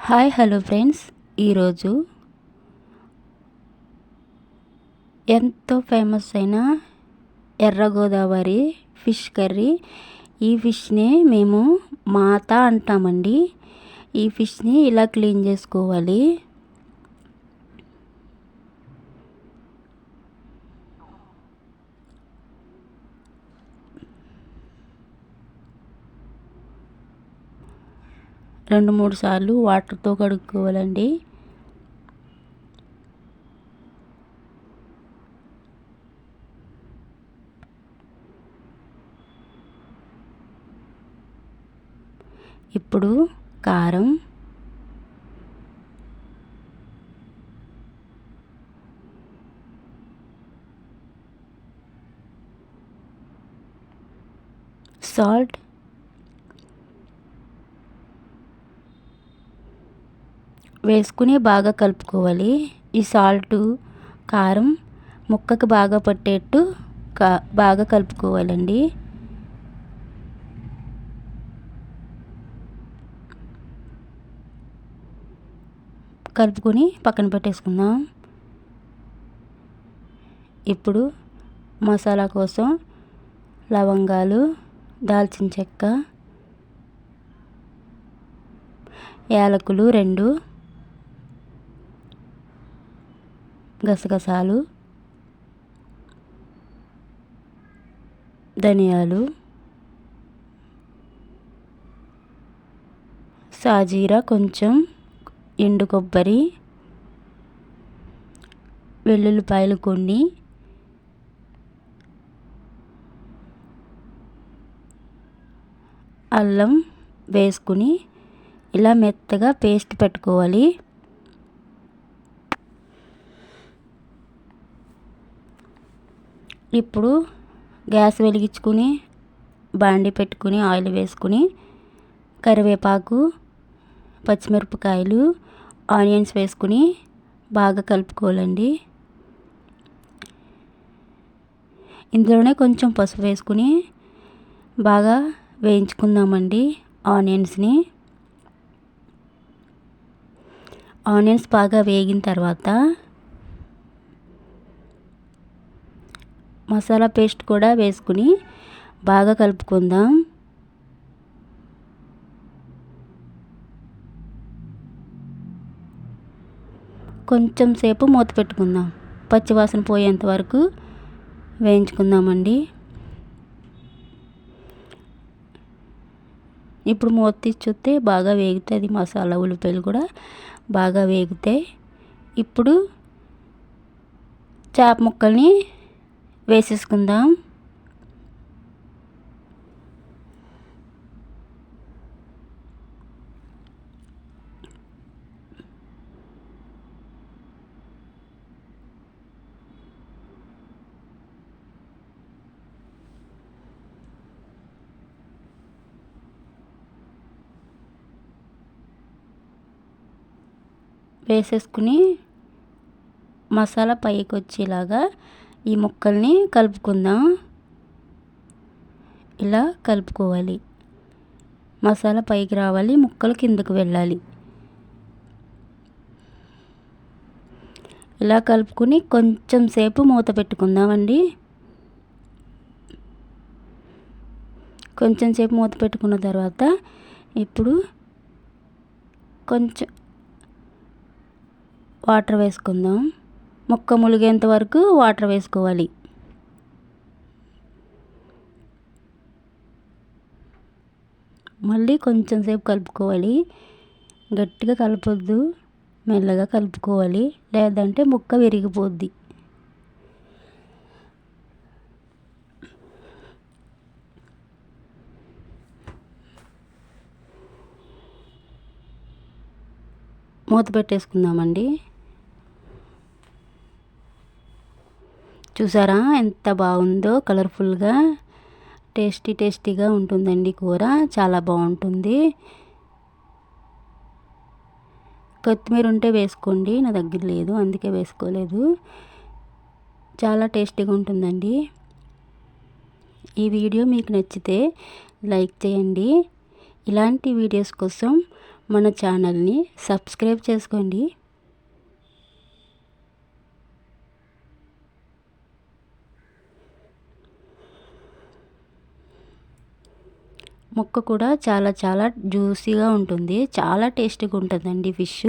Hi hello friends, ఈరోజు ఎంతో famous అయిన ఎర్ర గోదావరి ఫిష్ కర్రీ. ఈ ఫిష్ని మేము మాత అంటామండి. ఈ ఫిష్ని ఇలా క్లీన్ చేసుకోవాలి. రెండు మూడు సార్లు వాటర్తో కడుక్కోవాలండి. ఇప్పుడు కారం, సాల్ట్, వేసుకుని బాగా కలుపుకోవాలి. ఈ సాల్ట్ కారం ముక్కకు బాగా పట్టేట్టు బాగా కలుపుకోవాలండి. కలుపుకొని పక్కన పెట్టేసుకుందాం. ఇప్పుడు మసాలా కోసం లవంగాలు, దాల్చిన చెక్క, యాలకులు 2, గసగసాలు, ధనియాలు, సాజీరా కొంచెం, ఎండు కొబ్బరి, వెల్లుల్లిపాయలు కొన్ని, అల్లం వేసుకుని ఇలా మెత్తగా పేస్ట్ పెట్టుకోవాలి. ఇప్పుడు గ్యాస్ వెలిగించుకుని బాండి పెట్టుకుని ఆయిల్ వేసుకుని కరివేపాకు, పచ్చిమిరపకాయలు, ఆనియన్స్ వేసుకుని బాగా కలుపుకోవాలండి. ఇందులోనే కొంచెం పసుపు వేసుకుని బాగా వేయించుకుందామండి ఆనియన్స్ని. ఆనియన్స్ బాగా వేగిన తర్వాత మసాలా పేస్ట్ కూడా వేసుకుని బాగా కలుపుకుందాం. కొంచెం సేపు మూత పెట్టుకుందాం. పచ్చివాసన పోయేంత వరకు వేయించుకుందామండి. ఇప్పుడు మూత తీసి చూస్తే బాగా వేగుతుంది. మసాలా ఉల్లిపాయలు కూడా బాగా వేగుతాయి. ఇప్పుడు చేప ముక్కల్ని వేసేసుకుందాం. వేసేసుకుని మసాలా పైకి వచ్చేలాగా ఈ ముక్కల్ని కలుపుకుందాం. ఇలా కలుపుకోవాలి. మసాలా పైకి రావాలి, ముక్కలు కిందకు వెళ్ళాలి. ఇలా కలుపుకుని కొంచెం సేపు మూత పెట్టుకుందామండి. కొంచెం సేపు మూత పెట్టుకున్న తర్వాత ఇప్పుడు కొంచెం వాటర్ వేసుకుందాం. ముక్క ములిగేంత వరకు వాటర్ వేసుకోవాలి. మళ్ళీ కొంచెం సేపు కలుపుకోవాలి. గట్టిగా కలపొద్దు, మెల్లగా కలుపుకోవాలి, లేదంటే ముక్క విరిగిపోద్ది. మూత పెట్టేసుకుందామండి. చూసారా ఎంత బాగుందో, కలర్ఫుల్గా టేస్టీగా ఉంటుందండి కూర. చాలా బాగుంటుంది. కొత్తిమీర ఉంటే వేసుకోండి, నా దగ్గర లేదు అందుకే వేసుకోలేదు. చాలా టేస్టీగా ఉంటుందండి. ఈ వీడియో మీకు నచ్చితే లైక్ చేయండి. ఇలాంటి వీడియోస్ కోసం మన ఛానల్ని సబ్స్క్రైబ్ చేసుకోండి. ముక్క కూడా చాలా జ్యూసీగా ఉంటుంది. చాలా టేస్టీగా ఉంటుందండి ఫిష్.